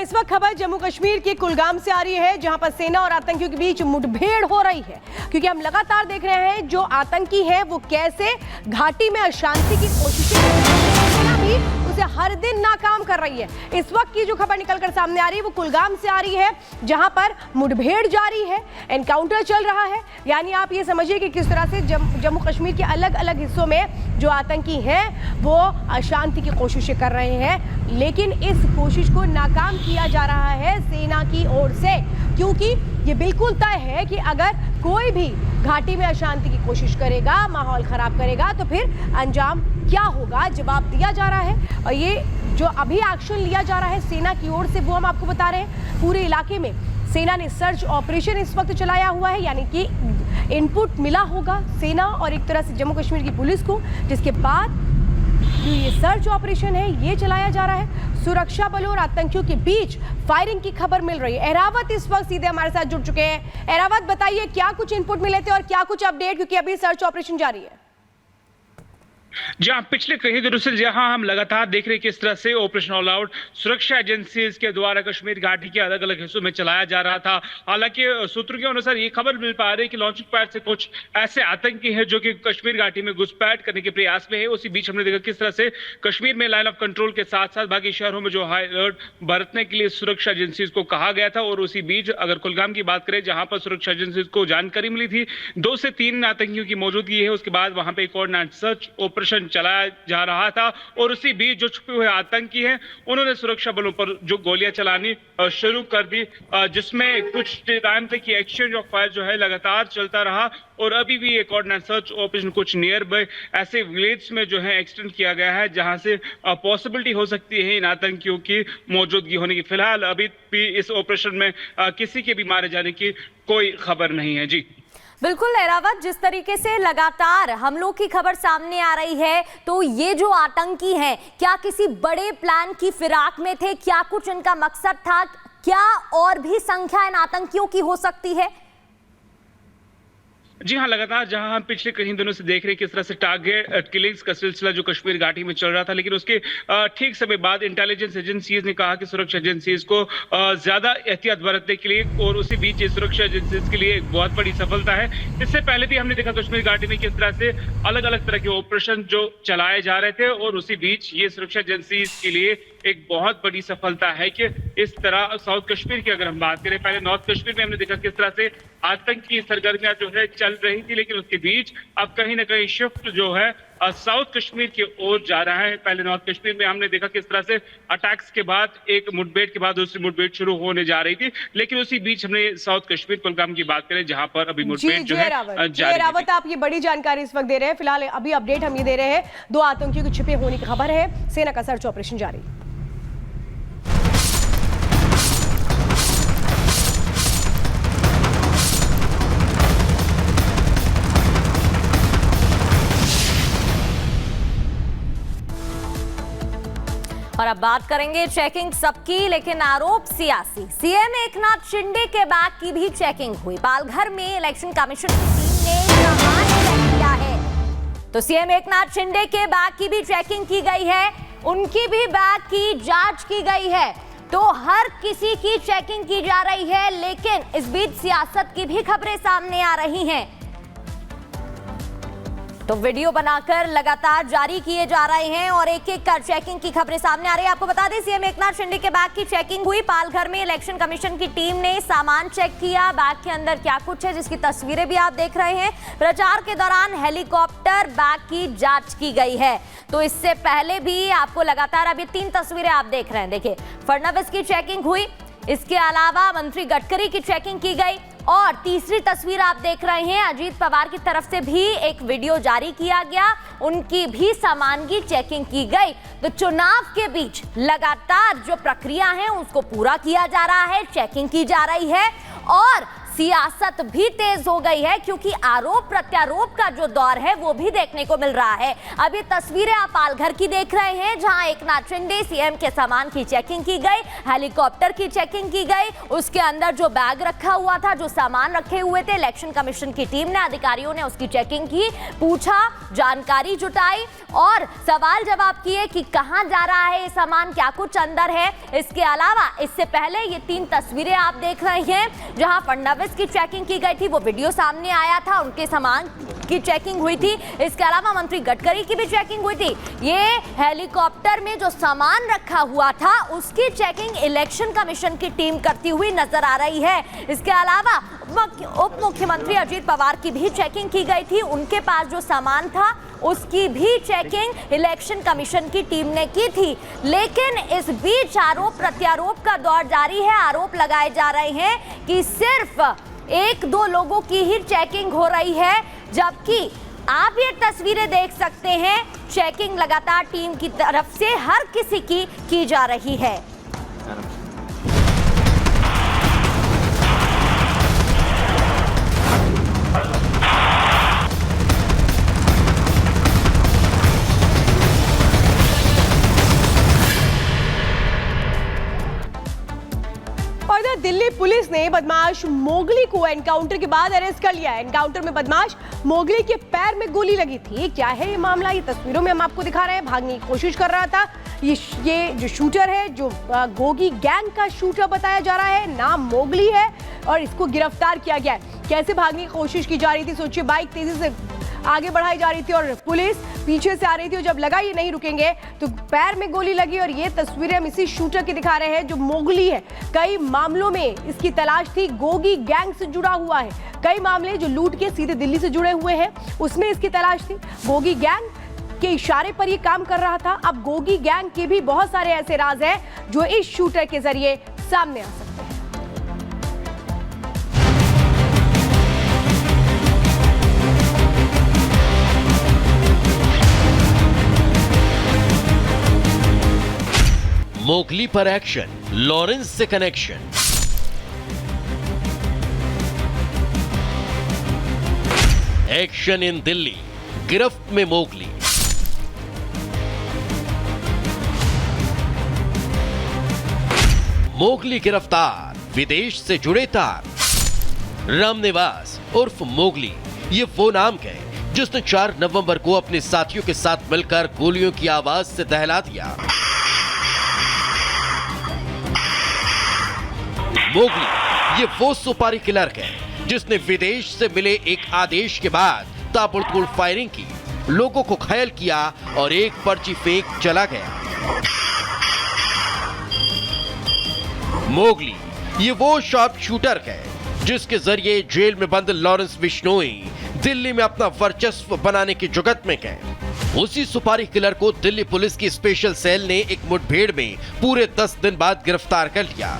इस वक्त खबर जम्मू कश्मीर के कुलगाम से आ रही है, जहां पर सेना और आतंकियों के बीच मुठभेड़ हो रही है। क्योंकि हम लगातार देख रहे हैं जो आतंकी हैं वो कैसे घाटी में अशांति की कोशिशें कर रहे हैं, सेना भी उसे हर दिन नाकाम कर रही है। इस वक्त की जो खबर निकलकर सामने आ रही है वो कुलगाम से आ रही है, जहां पर मुठभेड़ जारी है, एनकाउंटर चल रहा है। यानी आप ये समझिए कि किस तरह से जम्मू कश्मीर के अलग अलग हिस्सों में जो आतंकी हैं वो अशांति की कोशिशें कर रहे हैं, लेकिन इस कोशिश को नाकाम किया जा रहा है सेना की ओर से। क्योंकि ये बिल्कुल तय है कि अगर कोई भी घाटी में अशांति की कोशिश करेगा, माहौल खराब करेगा, तो फिर अंजाम क्या होगा, जवाब दिया जा रहा है। और ये जो अभी एक्शन लिया जा रहा है सेना की ओर से वो हम आपको बता रहे हैं। पूरे इलाके में सेना ने सर्च ऑपरेशन इस वक्त चलाया हुआ है, यानी कि इनपुट मिला होगा सेना और एक तरह से जम्मू कश्मीर की पुलिस को, जिसके बाद जो ये सर्च ऑपरेशन है ये चलाया जा रहा है। सुरक्षा बलों और आतंकियों के बीच फायरिंग की खबर मिल रही है। एरावत इस वक्त सीधे हमारे साथ जुड़ चुके हैं। एरावत, बताइए क्या कुछ इनपुट मिले थे और क्या कुछ अपडेट, क्योंकि अभी सर्च ऑपरेशन जारी है। जहां पिछले कई दिनों से जहां हम लगातार देख रहे हैं किस तरह से ऑपरेशन ऑल आउट सुरक्षा एजेंसीज के द्वारा कश्मीर घाटी के अलग अलग हिस्सों में चलाया जा रहा था। हालांकि सूत्रों के अनुसार ये खबर मिल पा रही है कि लॉन्चिंग पैड से कुछ ऐसे आतंकी हैं जो कि कश्मीर घाटी में घुसपैठ करने के प्रयास में है। उसी बीच हमने देखा किस तरह से कश्मीर में लाइन ऑफ कंट्रोल के साथ साथ बाकी शहरों में जो हाई अलर्ट बरतने के लिए सुरक्षा एजेंसीज को कहा गया था। और उसी बीच अगर कुलगाम की बात करें, जहां पर सुरक्षा एजेंसीज को जानकारी मिली थी 2 से 3 आतंकियों की मौजूदगी है, उसके बाद वहां पर एक और सर्च ऑपरेशन चलाया जा रहा था। और उसी बीच जो छुपे हुए आतंकी हैं उन्होंने सुरक्षा बलों पर जो गोलियां चलानी शुरू कर दी, जिसमें कुछ टाइम तक ये एक्सचेंज ऑफ फायर जो है लगातार चलता रहा। और अभी भी एक और सर्च ऑपरेशन कुछ नियर बाय ऐसे विलेज में जो है एक्सटेंड किया गया है, जहां से पॉसिबिलिटी हो सकती है इन आतंकियों की मौजूदगी होने की। फिलहाल अभी भी इस ऑपरेशन में किसी के भी मारे जाने की कोई खबर नहीं है। जी बिल्कुल एरावत, जिस तरीके से लगातार हमलों की खबर सामने आ रही है, तो ये जो आतंकी हैं क्या किसी बड़े प्लान की फिराक में थे? क्या कुछ इनका मकसद था? क्या और भी संख्या इन आतंकियों की हो सकती है? जी हाँ, लगातार जहां हम पिछले कई दिनों से देख रहे हैं किस तरह से टारगेट किलिंग्स का सिलसिला जो कश्मीर घाटी में चल रहा था, लेकिन उसके ठीक समय बाद इंटेलिजेंस एजेंसीज ने कहा कि सुरक्षा एजेंसीज को ज्यादा एहतियात बरतने के लिए, और उसी बीच ये सुरक्षा एजेंसीज के लिए एक बहुत बड़ी सफलता है। इससे पहले भी हमने देखा कश्मीर घाटी में किस तरह से अलग अलग तरह के ऑपरेशन जो चलाए जा रहे थे, और उसी बीच ये सुरक्षा एजेंसीज के लिए एक बहुत बड़ी सफलता है कि इस तरह साउथ कश्मीर की अगर हम बात करें, पहले नॉर्थ कश्मीर में हमने देखा किस तरह से आतंकी सरगर्मियां जो है चल रही थी, लेकिन उसके बीच अब कहीं ना कहीं शिफ्ट जो है साउथ कश्मीर की ओर जा रहा है। पहले नॉर्थ कश्मीर में हमने देखा किस तरह से अटैक्स के बाद एक मुठभेड़ के बाद दूसरी मुठभेड़ शुरू होने जा रही थी, लेकिन उसी बीच हमने साउथ कश्मीर कुलगाम की बात करें जहां पर अभी मुठभेड़ जो है रावत, आप ये बड़ी जानकारी इस वक्त दे रहे हैं। फिलहाल अभी अपडेट हम ये दे रहे हैं, 2 आतंकियों के छिपे होने की खबर है, सेना का सर्च ऑपरेशन जारी। और अब बात करेंगे चेकिंग सबकी, लेकिन आरोप सियासी। सीएम एकनाथ शिंदे के बैग की भी चेकिंग हुई। पालघर में इलेक्शन कमीशन की टीम ने सामान चेक किया है, तो सीएम एकनाथ शिंदे के बैग की भी चेकिंग की गई है, उनकी भी बैग की जांच की गई है। तो हर किसी की चेकिंग की जा रही है, लेकिन इस बीच सियासत की भी खबरें सामने आ रही हैं। तो वीडियो बनाकर लगातार जारी किए जा रहे हैं और एक एक कर चेकिंग की खबरें सामने आ रही है। आपको बता दें सीएम एकनाथ शिंदे के बैग की चेकिंग हुई। पालघर में इलेक्शन कमीशन की टीम ने सामान चेक किया, बैग के अंदर क्या कुछ है जिसकी तस्वीरें भी आप देख रहे हैं। प्रचार के दौरान हेलीकॉप्टर बैग की जांच की गई है। तो इससे पहले भी आपको लगातार अभी 3 तस्वीरें आप देख रहे हैं। देखिए, फडणवीस की चेकिंग हुई, इसके अलावा मंत्री गडकरी की चेकिंग की गई, और तीसरी तस्वीर आप देख रहे हैं अजीत पवार की तरफ से भी एक वीडियो जारी किया गया, उनकी भी सामान की चेकिंग की गई। तो चुनाव के बीच लगातार जो प्रक्रिया है उसको पूरा किया जा रहा है, चेकिंग की जा रही है और सियासत भी तेज हो गई है, क्योंकि आरोप प्रत्यारोप का जो दौर है वो भी देखने को मिल रहा है। अब ये तस्वीरें आप पालघर की देख रहे हैं, जहां एकनाथ शिंदे सीएम के सामान की चेकिंग की गई, हेलीकॉप्टर की चेकिंग की गई, उसके अंदर जो बैग रखा हुआ था, जो सामान रखे हुए थे, इलेक्शन कमीशन की टीम ने, अधिकारियों ने उसकी चेकिंग की, पूछा, जानकारी जुटाई और सवाल जवाब किए कि कहां जा रहा है ये सामान, क्या कुछ अंदर है। इसके अलावा इससे पहले ये 3 तस्वीरें आप देख रहे हैं, जहां फडणवीस की चेकिंग की गई थी, वो वीडियो सामने आया था, उनके सामान की चेकिंग हुई थी। इसके अलावा मंत्री गडकरी की भी चेकिंग हुई थी। ये हेलीकॉप्टर में जो सामान रखा हुआ था उसकी चेकिंग इलेक्शन कमीशन की टीम करती हुई नजर आ रही है। इसके अलावा उप मुख्यमंत्री अजीत पवार की भी चेकिंग की गई थी, उनके पास जो सामान था उसकी भी चेकिंग इलेक्शन कमीशन की टीम ने की थी। लेकिन इस बीच आरोप प्रत्यारोप का दौर जारी है। आरोप लगाए जा रहे हैं कि सिर्फ 1-2 लोगों की ही चेकिंग हो रही है, जबकि आप ये तस्वीरें देख सकते हैं, चेकिंग लगातार टीम की तरफ से हर किसी की जा रही है। और इधर दिल्ली पुलिस ने बदमाश मोगली को एनकाउंटर के बाद अरेस्ट कर लिया है। एनकाउंटर में बदमाश मोगली के पैर में गोली लगी थी। क्या है ये मामला, ये तस्वीरों में हम आपको दिखा रहे हैं। भागने की कोशिश कर रहा था। ये जो शूटर है, जो गोगी गैंग का शूटर बताया जा रहा है, नाम मोगली है और इसको गिरफ्तार किया गया है। कैसे भागने की कोशिश की जा रही थी, सोचिए, बाइक तेजी से आगे बढ़ाई जा रही थी और पुलिस पीछे से आ रही थी और जब लगा ये नहीं रुकेंगे तो पैर में गोली लगी। और ये तस्वीरें हम इसी शूटर की दिखा रहे हैं जो मोगली है। कई मामलों में इसकी तलाश थी, गोगी गैंग से जुड़ा हुआ है। कई मामले जो लूट के सीधे दिल्ली से जुड़े हुए हैं उसमें इसकी तलाश थी। गोगी गैंग के इशारे पर ये काम कर रहा था। अब गोगी गैंग के भी बहुत सारे ऐसे राज हैं जो इस शूटर के जरिए सामने आ सकते हैं। मोगली पर एक्शन, लॉरेंस से कनेक्शन। एक्शन इन दिल्ली, गिरफ्त में मोगली। मोगली गिरफ्तार, विदेश से जुड़े तार। रामनिवास उर्फ मोगली, ये वो नाम है जिसने 4 नवंबर को अपने साथियों के साथ मिलकर गोलियों की आवाज से दहला दिया। मोगली ये वो सुपारी किलर है जिसने विदेश से मिले एक आदेश के बाद ताबड़तोड़ फायरिंग की, लोगों को घायल किया और एक पर्ची फेंक चला गया। मोगली ये वो शार्प शूटर है जिसके जरिए जेल में बंद लॉरेंस बिश्नोई दिल्ली में अपना वर्चस्व बनाने की जुगत में गए। उसी सुपारी किलर को दिल्ली पुलिस की स्पेशल सेल ने एक मुठभेड़ में पूरे 10 दिन बाद गिरफ्तार कर लिया।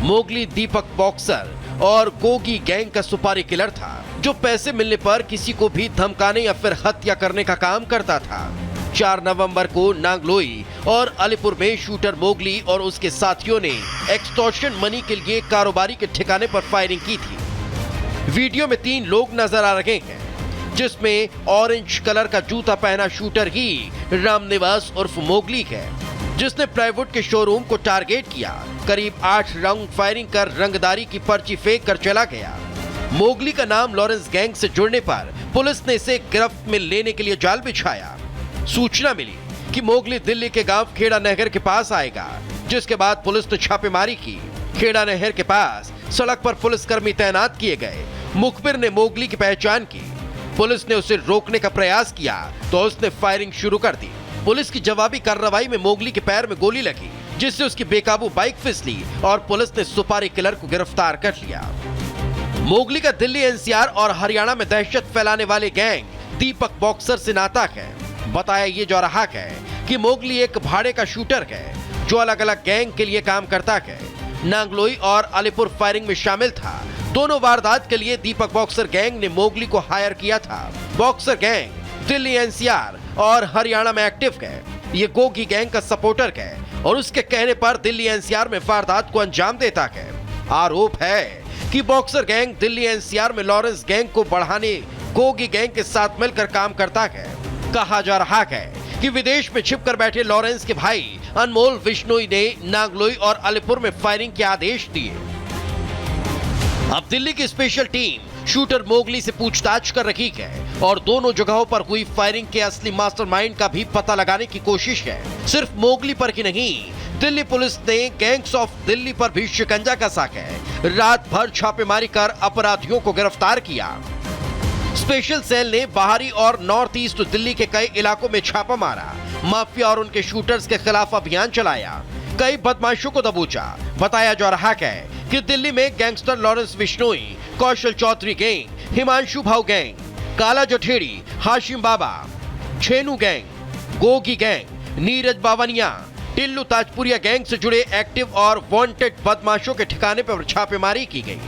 मोगली दीपक बॉक्सर और गोगी गैंग का सुपारी किलर था जो पैसे मिलने पर किसी को भी धमकाने या फिर हत्या करने का काम करता था। 4 नवंबर को नांगलोई और अलीपुर में शूटर मोगली और उसके साथियों ने एक्सटॉर्शन मनी के लिए कारोबारी के ठिकाने पर फायरिंग की थी। वीडियो में 3 लोग नजर आ रहे हैं, जिसमें ऑरेंज कलर का जूता पहना शूटर ही रामनिवास उर्फ मोगली है, जिसने प्लाईवुड के शोरूम को टारगेट किया। करीब 8 राउंड फायरिंग कर रंगदारी की पर्ची फेंक कर चला गया। मोगली का नाम लॉरेंस गैंग से जुड़ने पर पुलिस ने इसे गिरफ्त में लेने के लिए जाल बिछाया। सूचना मिली कि मोगली दिल्ली के गांव खेड़ा नहर के पास आएगा, जिसके बाद पुलिस ने छापेमारी की। खेड़ा नहर के पास सड़क पर पुलिसकर्मी तैनात किए गए। मुखबिर ने मोगली की पहचान की। पुलिस ने उसे रोकने का प्रयास किया तो उसने फायरिंग शुरू कर दी। पुलिस की जवाबी कार्रवाई में मोगली के पैर में गोली लगी, जिससे उसकी बेकाबू बाइक फिसली और पुलिस ने सुपारी किलर को गिरफ्तार कर लिया। मोगली का दिल्ली एनसीआर और हरियाणा में दहशत फैलाने वाले गैंग दीपक बॉक्सर से नाता है। बताया ये जा रहा है कि मोगली एक भाड़े का शूटर है जो अलग अलग गैंग के लिए काम करता है। नांगलोई और अलीपुर फायरिंग में शामिल था। दोनों वारदात के लिए दीपक बॉक्सर गैंग ने मोगली को हायर किया था। बॉक्सर गैंग दिल्ली एनसीआर और हरियाणा में एक्टिव है। ये गोगी गैंग का सपोर्टर है और उसके कहने पर दिल्ली एनसीआर में वारदात को अंजाम देता है। आरोप है कि बॉक्सर गैंग दिल्ली एनसीआर में लॉरेंस गैंग को बढ़ाने गोगी गैंग के साथ मिलकर काम करता है। कहा जा रहा है कि विदेश में छिपकर बैठे लॉरेंस के भाई अनमोल विश्नोई ने नांगलोई और अलीपुर में फायरिंग के आदेश दिए। अब दिल्ली की स्पेशल टीम शूटर मोगली से पूछताछ कर रही है और दोनों जगहों पर हुई फायरिंग के असली मास्टरमाइंड का भी पता लगाने की कोशिश है। सिर्फ मोगली पर ही नहीं, दिल्ली पुलिस ने गैंग्स ऑफ दिल्ली पर भी शिकंजा कसा है। रात भर छापेमारी कर अपराधियों को गिरफ्तार किया। स्पेशल सेल ने बाहरी और नॉर्थ ईस्ट दिल्ली के कई इलाकों में छापा मारा, माफिया और उनके शूटर्स के खिलाफ अभियान चलाया, कई बदमाशों को दबोचा। बताया जा रहा है कि दिल्ली में gangster Lawrence Bishnoi, Kaushal Chaudhary gang, Himanshu Bhau gang, Kala Jathedi, Hashim Baba, Chhenu gang, Gogi gang, Neeraj Bawania, Tillu Tajpuriya gang से जुड़े एक्टिव और वांटेड बदमाशों के ठिकाने पर छापेमारी की गई।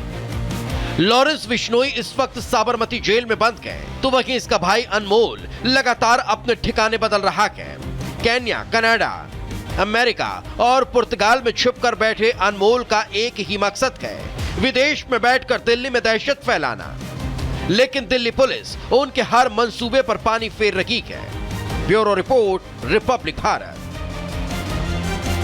लॉरेंस विश्नोई इस वक्त साबरमती जेल में बंद है, तो वहीं इसका भाई अनमोल लगातार अपने ठिकाने बदल रहा है। केन्या, कनाडा, अमेरिका और पुर्तगाल में छिपकर बैठे अनमोल का एक ही मकसद है, विदेश में बैठकर दिल्ली में दहशत फैलाना। लेकिन दिल्ली पुलिस उनके हर मंसूबे पर पानी फेर रही है। Bureau report, Republic Bharat.